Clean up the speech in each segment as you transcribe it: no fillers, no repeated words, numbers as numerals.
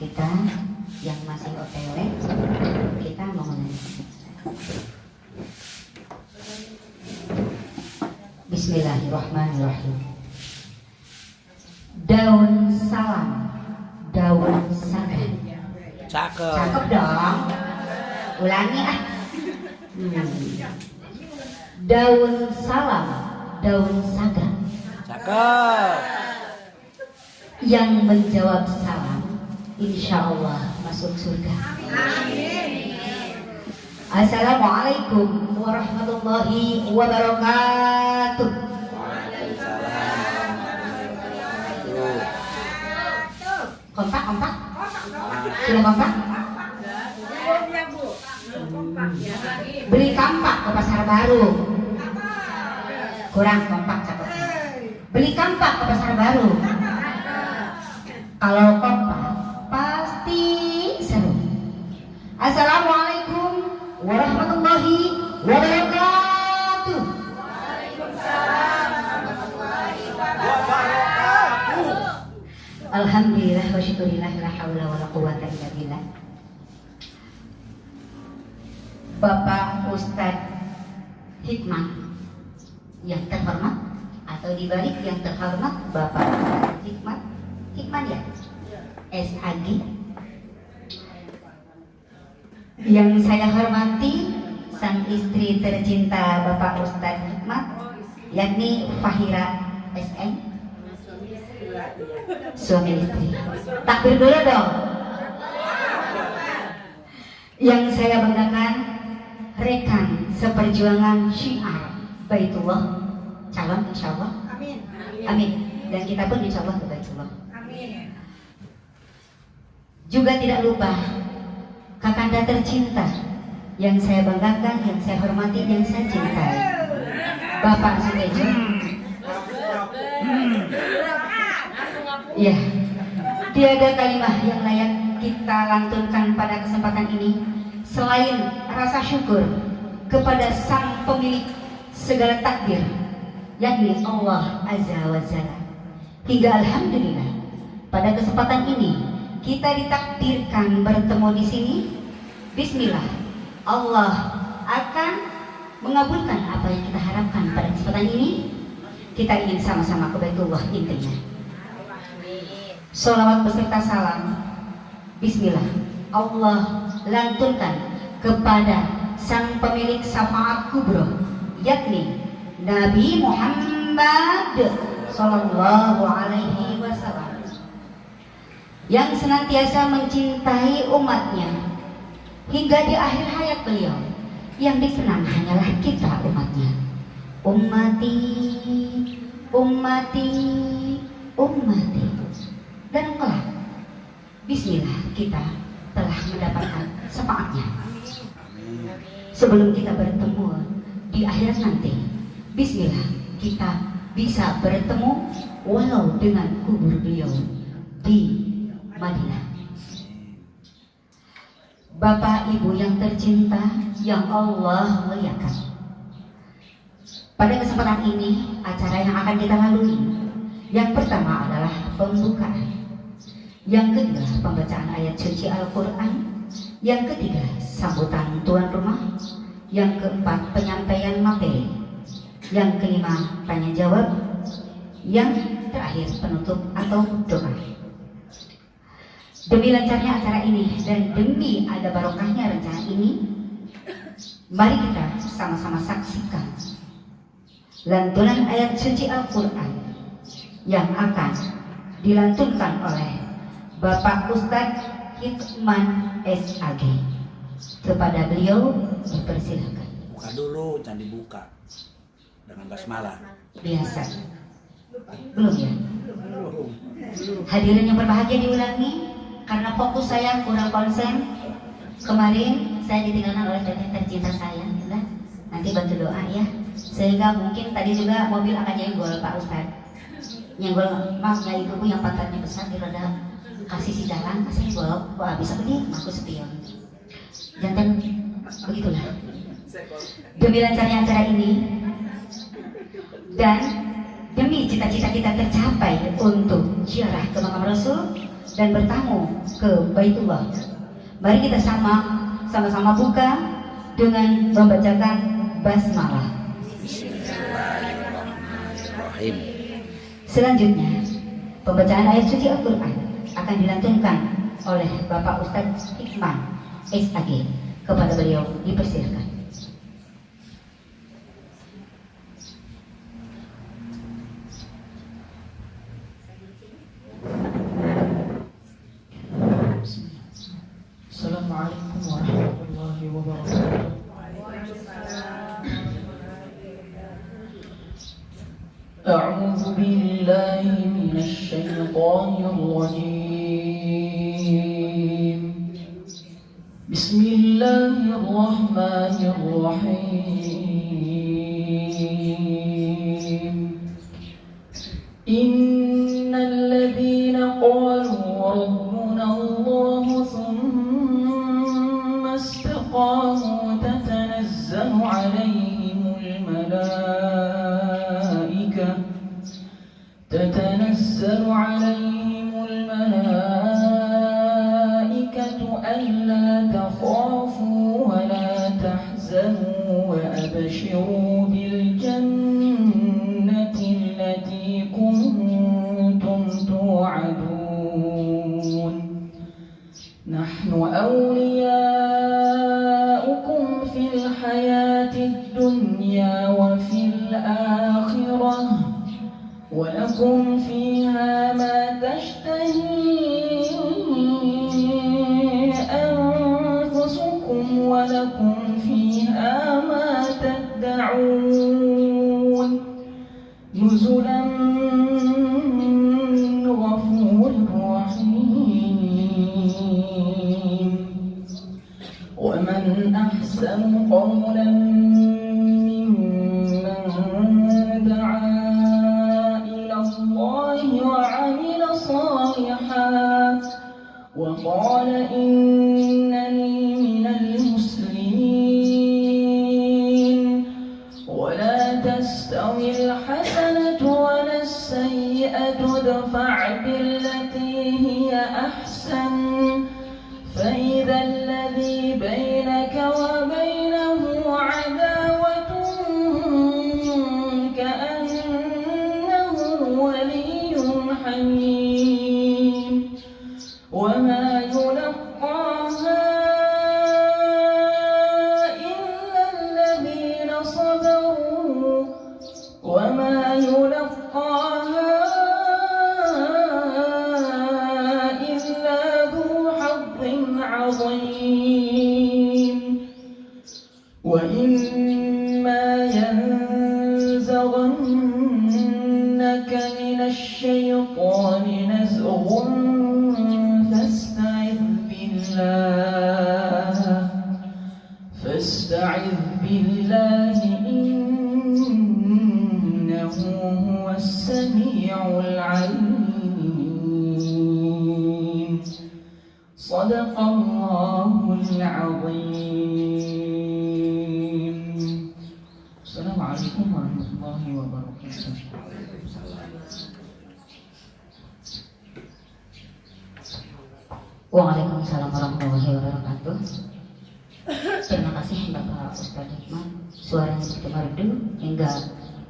kita yang masih OTW, kita memulai. Bismillahirrahmanirrahim. Daun salam, daun salam. Cakep. Cakep dong. Ulangi ah. Daun salam, daun saga. Cakep. Yang menjawab salam, insya Allah masuk surga. Assalamualaikum warahmatullahi wabarakatuh. Kompak, kompak. Sudah kompak? Beli kampak ke pasar baru. Kurang kompak cakep. Beli kampak ke pasar baru. Kalau kompak pasti seru. Assalamualaikum warahmatullahi wabarakatuh. Alhamdulillah wa syukurillah la haula wala quwwata illa billah. Bapak Ustadz Hikmat yang terhormat, atau dibalik yang terhormat Bapak Hikmat ya, SAG. Yang saya hormati sang istri tercinta Bapak Ustadz Hikmat, yakni Fahira SM. Suami istri. Takbir dulu dong. Yang saya banggakan rekan seperjuangan syiar Baitullah, calon insya Allah. Amin. Dan kita pun insya Allah ke Baitullah. Juga tidak lupa kakanda tercinta yang saya banggakan, yang saya hormati, yang saya cintai, Bapak Sutejo. Ya, tiada kalimat yang layak kita lantunkan pada kesempatan ini selain rasa syukur kepada sang pemilik segala takdir, yakni Allah Azza wa Jalla. Hingga alhamdulillah pada kesempatan ini kita ditakdirkan bertemu di sini. Bismillah, Allah akan mengabulkan apa yang kita harapkan pada kesempatan ini. Kita ingin sama-sama ke Baitullah intinya. Sholawat beserta salam, bismillah, Allah lantunkan kepada sang pemilik syafaat kubro, yakni Nabi Muhammad Sallallahu Alaihi Wasallam, yang senantiasa mencintai umatnya hingga di akhir hayat beliau. Yang dikenang hanyalah kita umatnya. Ummati, ummati, ummati. Dan kelak, bismillah, kita telah mendapatkan syafaatnya. Sebelum kita bertemu di akhirat nanti, bismillah, kita bisa bertemu walau dengan kubur beliau di Madinah. Bapak Ibu yang tercinta, yang Allah muliakan, pada kesempatan ini acara yang akan kita lalui, yang pertama adalah pembukaan, yang kedua pembacaan ayat suci Al-Quran, yang ketiga sambutan tuan rumah, yang keempat penyampaian materi, yang kelima tanya jawab, yang terakhir penutup atau doa. Demi lancarnya acara ini dan demi ada barokahnya rencana ini, mari kita sama-sama saksikan lantunan ayat suci Al-Quran yang akan dilantunkan oleh Bapak Ustadz Hikmat SAG. Kepada beliau dipersilakan. Buka dulu, jangan dibuka dengan basmalah. Biasa. Belum ya? Hadirin yang berbahagia diulangi, karena fokus saya kurang konsen. Kemarin saya ditinggalkan oleh teteh tercinta saya. Nanti bantu doa ya. Sehingga mungkin tadi juga mobil akan nyenggol Pak Ustadz. Nyenggol maknya ibu yang pantatnya besar di roda kasih si jalan, kasih golok, wah bisa berdiri, aku sepion. Jangan begitulah. Demi lancarnya acara ini dan demi cita-cita kita tercapai untuk ziarah ke makam Rasul, dan bertamu ke Baitullah. Mari kita sama-sama buka dengan membacakan basmalah. Bismillahirrahmanirrahim. Selanjutnya, pembacaan ayat suci Al-Quran akan dilantunkan oleh Bapak Ustadz Hikman SAG. Kepada beliau dipersilakan. Assalamualaikum warahmatullahi wabarakatuh. أعوذ بالله من الشيطان الرجيم. بسم الله الرحمن الرحيم. إن الذين قالوا ربنا الله ثم استقاموا تتنزل عليهم الملائكة ألا تخافوا ولا تحزنوا وأبشروا بالجنة التي كنتم توعدون. نحن أولياؤكم في الحياة الدنيا وفي الآخرة ولكم فيها ما تشتهي أنفسكم ولكم فيها ما تدعون. نزلا من غفور رحيم. ومن أحسن قولا ممن دعا الله وعمل صالحا وقال إنني من المسلمين. ولا تستوي الحسنة ولا السيئة ادفع بالتي هي أحسن فإذا الذي بينك وبينه عداوة ولي حميم. وما يلقاها إلا الذين صبروا وما يلقاها إلا ذو حظ عظيم. وإما ينزغنك من الشيطان نزغ فاستعذ بالله إنه هو السميع العليم. صدق الله العظيم. السلام عليكم ورحمة الله وبركاته. Waalaikumsalam warahmatullahi wabarakatuh. Terima kasih Bapak Ustadz Hikman. Suaranya begitu merdu hingga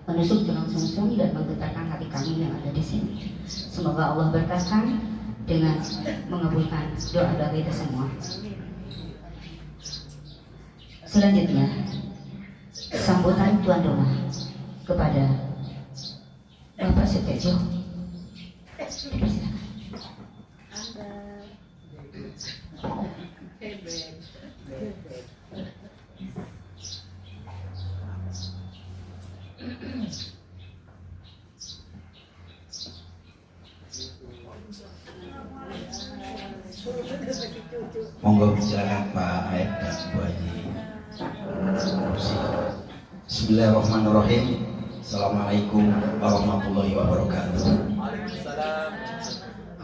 menusuk tulang sumsum dan menggetarkan hati kami yang ada di sini. Semoga Allah berkatkan dengan mengabulkan doa-doa kita semua. Selanjutnya, sambutan tuan rumah kepada Bapak Sutejo. Dipersilakan. Monggo silakan Pak Aed dan Bu Haji. Bismillahirrahmanirrahim. Assalamualaikum warahmatullahi wabarakatuh.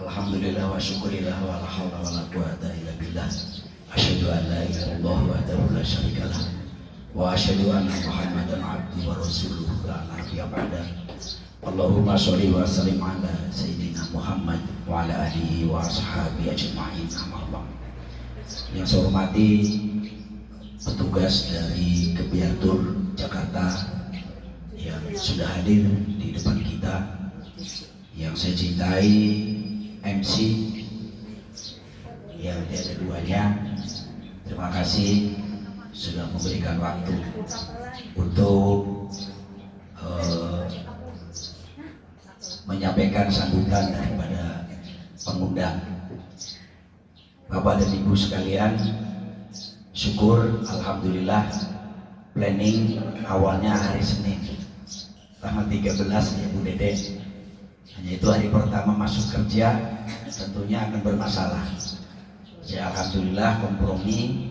Alhamdulillah wa syukurillah wa la hawla wa la quwata illa billah. Asyhadu an la ilaha illallah wahdahu la syarikalah wa asyhadu anna Muhammadan abduhu wa rasuluhu la nabiyya ba'da. Allahumma sholli wa sallim ala sayyidina Muhammad wa wa ala alihi wa ashabihi ajma'in. Amma ba'd. Yang saya hormati petugas dari Kebiatur Jakarta yang sudah hadir di depan kita, yang saya cintai MC yang tiada duanya, terima kasih sudah memberikan waktu untuk menyampaikan sambutan daripada pengundang. Bapak dan Ibu sekalian, syukur alhamdulillah planning awalnya hari Senin tanggal 13 ya Bu Dede. Hanya itu hari pertama masuk kerja tentunya akan bermasalah. Saya alhamdulillah kompromi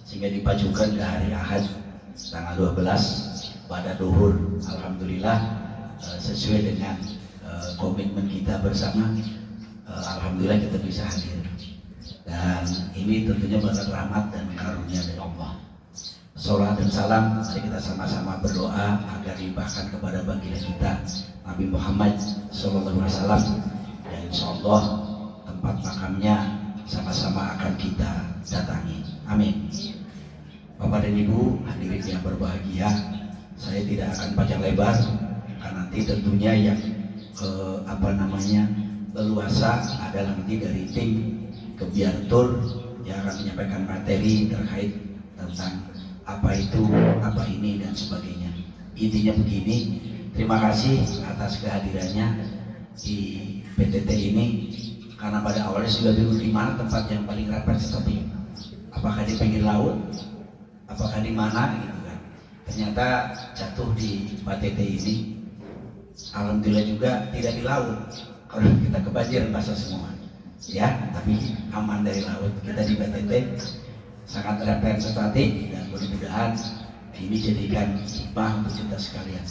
sehingga dipajukan ke hari Ahad tanggal 12 pada duhur. Alhamdulillah sesuai dengan komitmen kita bersama, alhamdulillah kita bisa hadir. Dan ini tentunya berkat rahmat dan karunia dari Allah. Salam dan salam, mari kita sama-sama berdoa agar dilimpahkan kepada baginda kita Nabi Muhammad SAW, dan insya Allah tempat makamnya sama-sama akan kita datangi. Amin. Bapak dan Ibu hadirin yang berbahagia, saya tidak akan panjang lebar karena nanti tentunya yang leluasa adalah nanti dari tim Kebiatur yang akan menyampaikan materi terkait tentang apa itu, apa ini dan sebagainya. Intinya begini, terima kasih atas kehadirannya di PTT ini, karena pada awalnya sudah bingung di mana tempat yang paling representatif. Apakah di pinggir laut, apakah di mana gitu kan. Ternyata jatuh di PTT ini. Alhamdulillah juga tidak di laut. Kalau kita kebanjiran basah semua. Ya, tapi aman dari laut. Kita di PTT sangat representatif dan mudah-mudahan ini jadikan hikmah untuk kita sekalian.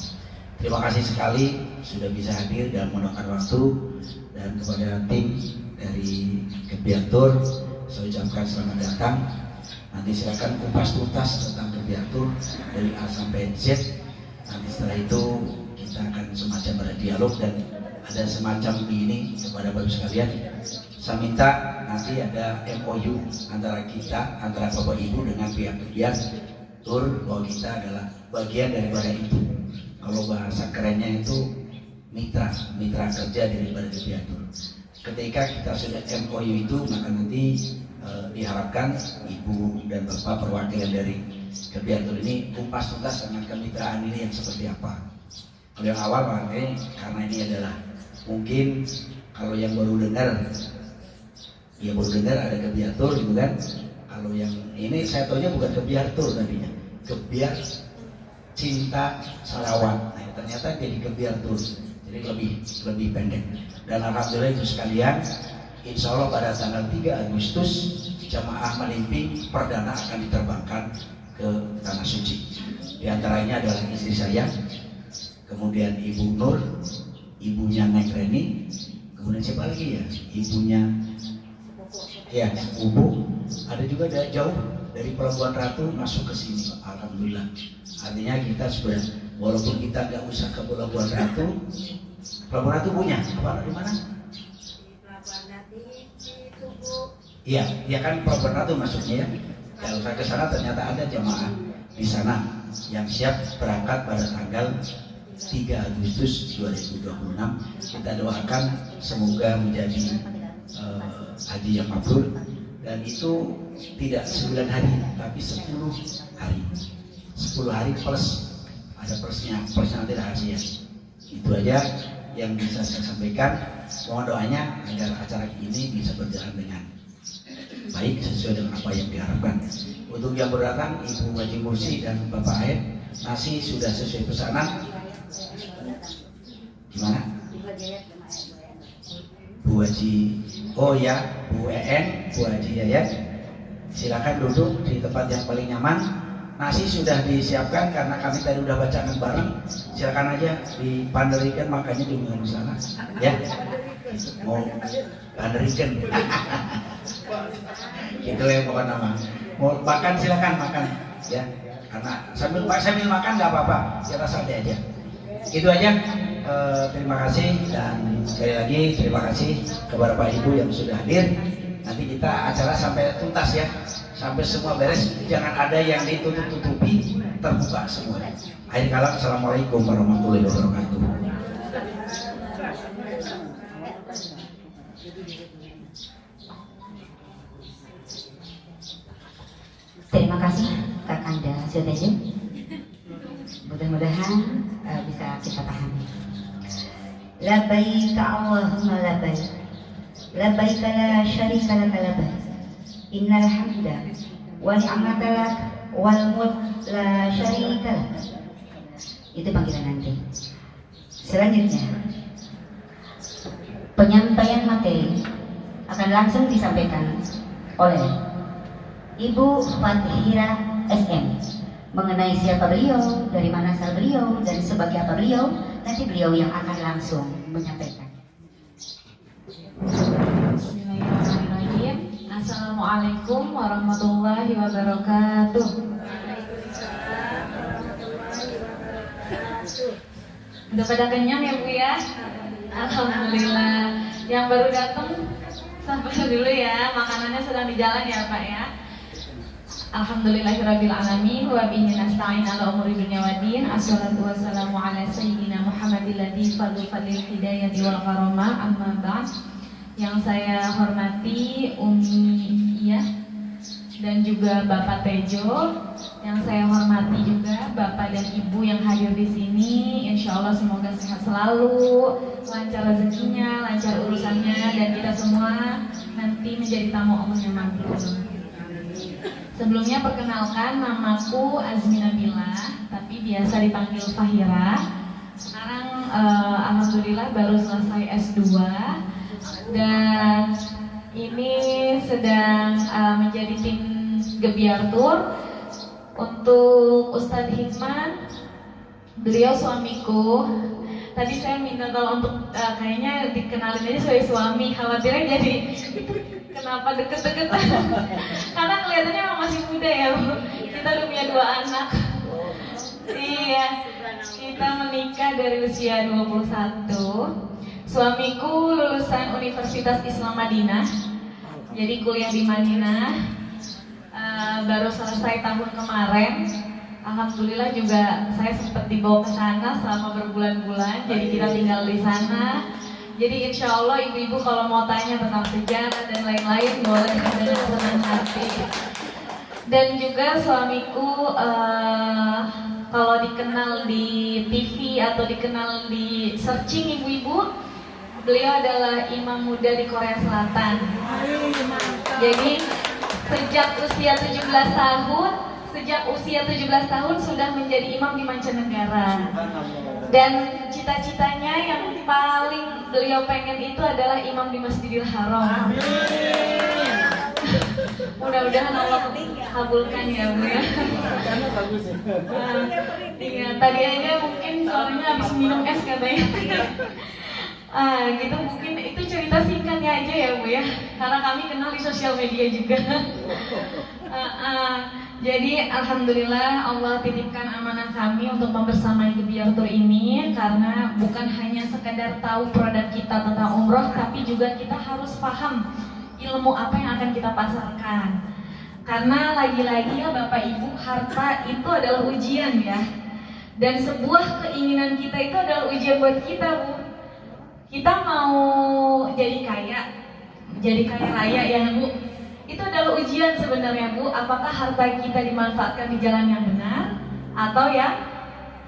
Terima kasih sekali sudah bisa hadir dan meluangkan waktu, dan kepada tim dari Kebiatur saya ucapkan selamat datang. Nanti silakan kupas tuntas tentang Kebiatur dari A sampai Z. Nanti setelah itu kita akan semacam berdialog dan ada semacam ini kepada Bapak sekalian. Saya minta nanti ada MOU antara kita, antara Bapak Ibu dengan pihak Kebiatur, bahwa kita adalah bagian daripada itu. Kalau bahasa kerennya itu mitra kerja daripada Kebiatur. Ketika kita sudah MOU itu, maka nanti diharapkan Ibu dan Bapak perwakilan dari Kebiatur ini kupas tuntas dengan kemitraan ini yang seperti apa. Kalau yang awal makanya karena ini adalah mungkin kalau yang baru dengar ada Kebiatur gitu kan. Kalau yang ini saya tahunya bukan Kebiatur tadinya, Kebiar Cinta Salawat. Nah, ternyata jadi Kebiatur, jadi lebih pendek. Dan alhamdulillah itu sekalian, insya Allah pada tanggal 3 Agustus jamaah Melimpi perdana akan diterbangkan ke Tanah Suci. Di antaranya adalah istri saya, kemudian Ibu Nur, ibunya Neng Reni, kemudian siapa lagi ya? Ibunya ya Ubu. Ada juga dari jauh dari Pelabuhan Ratu masuk ke sini. Alhamdulillah. Artinya kita sudah, walaupun kita nggak usah ke Pelabuhan Ratu, Pelabuhan Ratu punya apa di mana? Pelabuhan Ratu di Tugu. Iya, ya kan Pelabuhan Ratu masuknya ya. Kalau saya ke sana ternyata ada jamaah di sana yang siap berangkat pada tanggal 3 Agustus 2026. Kita doakan semoga menjadi haji yang mabrur, dan itu tidak 9 hari tapi 10 hari. 10 hari plus, ada plusnya nanti rahasia. Itu aja yang bisa saya sampaikan. Mohon doanya agar acara ini bisa berjalan dengan baik sesuai dengan apa yang diharapkan. Untuk yang berdatang, Ibu Haji Mursi dan Bapak Aed, nasi sudah sesuai pesanan. Gimana? Bu Haji, oh ya, Bu EN, Bu Haji Yayat, silakan duduk di tempat yang paling nyaman. Nasi sudah disiapkan karena kami tadi udah bacakan bareng. Silakan aja dipanderikan, makanya di sana, ya. Mau panderikan, gitu ya pokoknya nama. Mau makan silakan makan, ya. Karena sambil makan nggak apa-apa, kita santai aja. Itu aja. terima kasih dan sekali lagi terima kasih kepada Pak Ibu yang sudah hadir. Nanti kita acara sampai tuntas ya, sampai semua beres, jangan ada yang ditutup-tutupi, terbuka semua. Akhir kalam, assalamualaikum warahmatullahi wabarakatuh. Terima kasih Kakanda Sutejo. Mudah-mudahan bisa kita pahami. Labbaik Allahumma labbaik. Labbaik la syarika laka labbaik. Innal hamda wa ni'mata lak wal mulk la syarika lak. Itu panggilan nanti. Selanjutnya penyampaian materi akan langsung disampaikan oleh Ibu Fatihira SM mengenai siapa beliau, dari mana asal beliau, dan sebagai apa beliau. Nanti beliau yang akan langsung menyampaikan. Bismillahirrahmanirrahim. Assalamualaikum warahmatullahi wabarakatuh. Udah pada kenyang ya Bu ya? Alhamdulillah. Yang baru datang sabar dulu ya, makanannya sedang di jalan ya Pak ya. Alhamdulillahirabbil alamin wa bihi nasta'in ala umuri dunya waddin. Assalatu wassalamu ala sayyidina Muhammadil ladzi fadlil hidayati wal karamah, amma ba'd. Yang saya hormati Umi Iyah dan juga Bapak Tejo, yang saya hormati juga Bapak dan Ibu yang hadir di sini. Insya Allah semoga sehat selalu, lancar rezekinya, lancar urusannya, dan kita semua nanti menjadi tamu Allah yang mampu. Sebelumnya perkenalkan, namaku Azmi Nabila, tapi biasa dipanggil Fahira. Sekarang alhamdulillah baru selesai S2 dan ini sedang menjadi tim Gebiartur. Untuk Ustadz Hikman, beliau suamiku. Tadi saya minta tolong untuk kayaknya dikenalin aja sebagai suami, khawatirnya jadi kenapa deket-deketan. Karena kelihatannya emang masih muda ya Bu. Kita udah punya 2 anak. Iya, kita menikah dari usia 21. Suamiku lulusan Universitas Islam Madinah, jadi kuliah di Madinah. Baru selesai tahun kemarin. Alhamdulillah juga saya sempat dibawa ke sana selama berbulan-bulan. Jadi kita tinggal di sana. Jadi insya Allah ibu-ibu kalau mau tanya tentang sejarah dan lain-lain boleh dengan senang hati. Dan juga suamiku kalau dikenal di TV atau dikenal di searching ibu-ibu, beliau adalah imam muda di Korea Selatan. Jadi sejak usia 17 tahun sudah menjadi imam di mancanegara. Dan cita-citanya yang paling beliau pengen itu adalah imam di Masjidil Haram. Mudah-mudahan Allah kabulkan ya Bu ya. Tadi aja mungkin soalnya habis minum es katanya. Gitu mungkin itu cerita singkatnya aja ya Bu ya, karena kami kenal di sosial media juga. Jadi alhamdulillah Allah titipkan amanah kami untuk membersamai Gebiartur ini, karena bukan hanya sekedar tahu produk kita tentang umroh, tapi juga kita harus paham ilmu apa yang akan kita pasarkan. Karena lagi-lagi ya Bapak Ibu, harta itu adalah ujian ya, dan sebuah keinginan kita itu adalah ujian buat kita Bu. Kita mau jadi kaya raya ya Bu, itu adalah ujian sebenarnya Bu. Apakah harta kita dimanfaatkan di jalan yang benar atau yang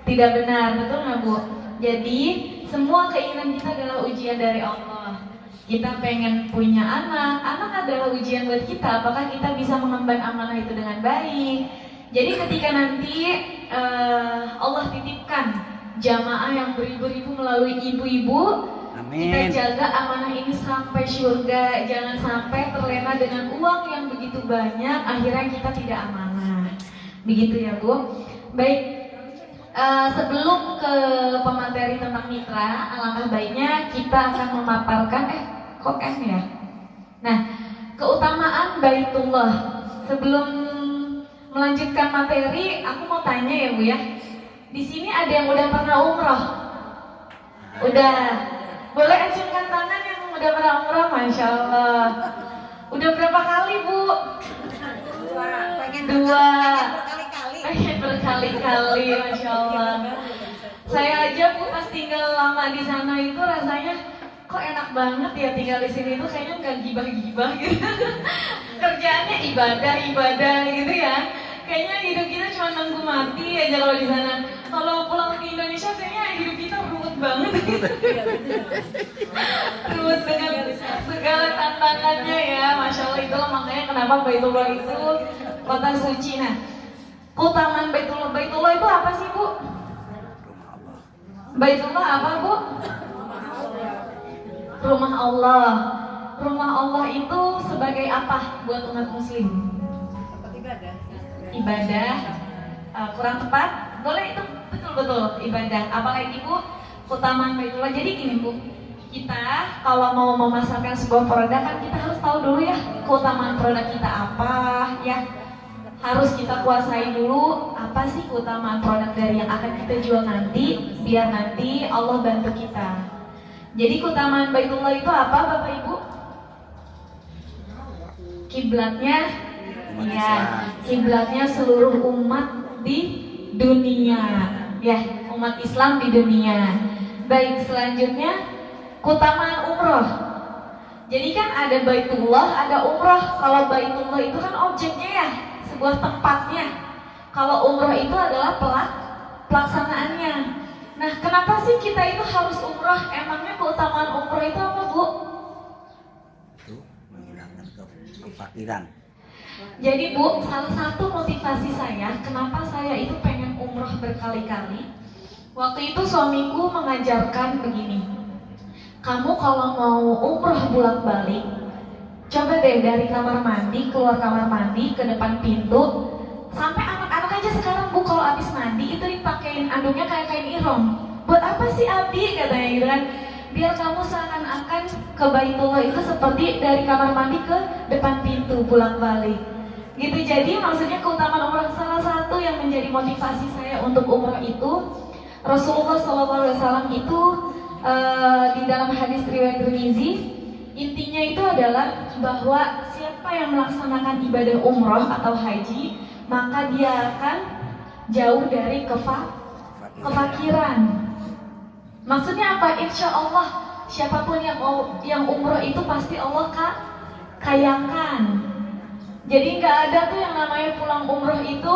tidak benar, betul nggak Bu? Jadi semua keinginan kita adalah ujian dari Allah. Kita pengen punya anak adalah ujian buat kita. Apakah kita bisa mengemban amanah itu dengan baik? Jadi ketika nanti Allah titipkan jamaah yang beribu-ribu melalui ibu-ibu, kita jaga amanah ini sampai surga. Jangan sampai terlena dengan uang yang begitu banyak, akhirnya kita tidak amanah. Begitu ya Bu. Baik, sebelum ke pemateri tentang mitra, alangkah baiknya kita akan memaparkan kok M ya. Nah, keutamaan Baitullah. Sebelum melanjutkan materi, aku mau tanya ya Bu ya. Di sini ada yang udah pernah umroh? Udah. Boleh acungkan tangan yang udah pernah umroh, Masya Allah. Udah berapa kali, Bu? Pengen Dua. berkali-kali. Pengen berkali-kali, Masya Allah. Saya aja, Bu, pas tinggal lama di sana itu rasanya kok enak banget ya tinggal di sini tuh, kayaknya nggak gibah-gibah gitu. Kerjaannya ibadah gitu ya. Kayaknya hidup kita cuma nunggu mati aja kalau di sana. Kalau pulang ke Indonesia kayaknya hidup kita ruwet banget. Ruwet dengan segala tantangannya ya, Masya Allah. Itulah makanya kenapa Baitullah itu kota suci. Nah, keutamaan Baitullah itu apa sih, Bu? Baitullah apa, Bu? Rumah Allah. Rumah Allah itu sebagai apa buat umat muslim? Ibadah. Kurang tepat? Boleh, itu betul ibadah. Apalagi, Bu, keutamaan Baitullah. Jadi gini, Bu, kita kalau mau memasarkan sebuah produk kan kita harus tahu dulu ya keutamaan produk kita apa ya. Harus kita kuasai dulu apa sih keutamaan produk dari yang akan kita jual nanti, biar nanti Allah bantu kita. Jadi keutamaan Baitullah itu apa, Bapak Ibu? Kiblatnya, ya, kiblatnya seluruh umat di dunia, ya, umat Islam di dunia. Baik, selanjutnya keutamaan umroh. Jadi kan ada Baitullah, ada umroh. Kalau Baitullah itu kan objeknya ya, sebuah tempatnya. Kalau umroh itu adalah pelaksanaannya. Nah, kenapa sih kita itu harus umroh? Emangnya keutamaan umroh itu apa, Bu? Itu menghilangkan kefakiran. Jadi, Bu, salah satu motivasi saya kenapa saya itu pengen umroh berkali-kali. Waktu itu suamiku mengajarkan begini. Kamu kalau mau umroh bolak-balik, coba deh dari kamar mandi, keluar kamar mandi ke depan pintu. Sampai anak-anak aja sekarang, Bu, kalau habis mandi itu dipakein anduknya kayak kain ihram. Buat apa sih, Abi? Katanya gitu kan. Biar kamu seakan-akan ke Baitullah itu seperti dari kamar mandi ke depan pintu bolak-balik. Gitu. Jadi maksudnya keutamaan umrah, salah satu yang menjadi motivasi saya untuk umrah itu, Rasulullah SAW itu di dalam hadis riwayat Tirmizi, intinya itu adalah bahwa siapa yang melaksanakan ibadah umrah atau haji, maka dia akan jauh dari kefakiran. Maksudnya apa? Insya Allah siapapun yang umroh itu pasti Allah kayakan. Jadi nggak ada tuh yang namanya pulang umroh itu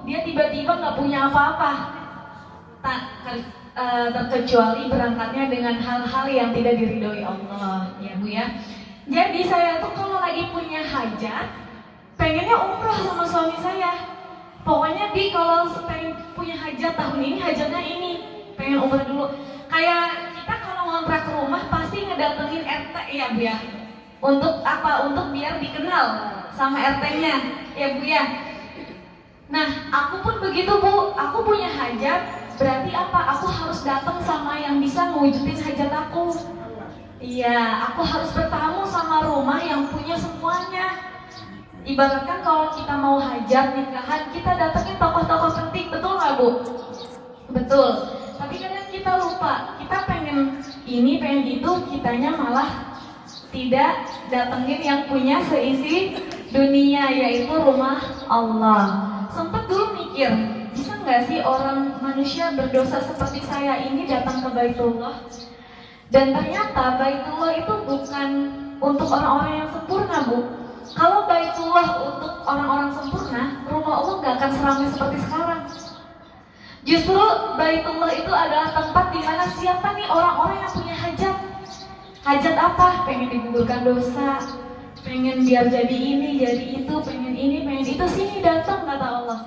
dia tiba-tiba nggak punya apa-apa. Terkecuali berangkatnya dengan hal-hal yang tidak diridhoi Allah, ya Bu ya. Jadi saya tuh kalau lagi punya hajat, pengennya umroh sama suami saya. Pokoknya kalau pengen punya hajat tahun ini, hajatnya ini, pengen umroh dulu. Kayak kita kalau ngontrak rumah pasti ngedatengin RT ya Bu ya. Untuk apa? Untuk biar dikenal sama RT-nya, ya Bu ya. Nah, aku pun begitu, Bu. Aku punya hajat, berarti apa? Aku harus datang sama yang bisa mewujudin hajat aku. Iya, aku harus bertamu sama rumah yang punya semuanya. Ibaratkan kalau kita mau hajat nikahan, kita datengin tokoh-tokoh penting, betul nggak, Bu? Betul. Tapi kadang kita lupa, kita pengen ini, pengen itu, kitanya malah tidak datengin yang punya seisi dunia, yaitu rumah Allah. Sempet dulu mikir, bisa nggak sih orang manusia berdosa seperti saya ini datang ke Baitullah? Dan ternyata Baitullah itu bukan untuk orang-orang yang sempurna, Bu. Kalau Baitullah untuk orang-orang sempurna, rumah Allah nggak akan seramai seperti sekarang. Justru Baitullah itu adalah tempat di mana siapa nih orang-orang yang punya hajat. Hajat apa? Pengen digugurkan dosa, pengen biar jadi ini, jadi itu, pengen ini, pengen itu, sini datang kata Allah.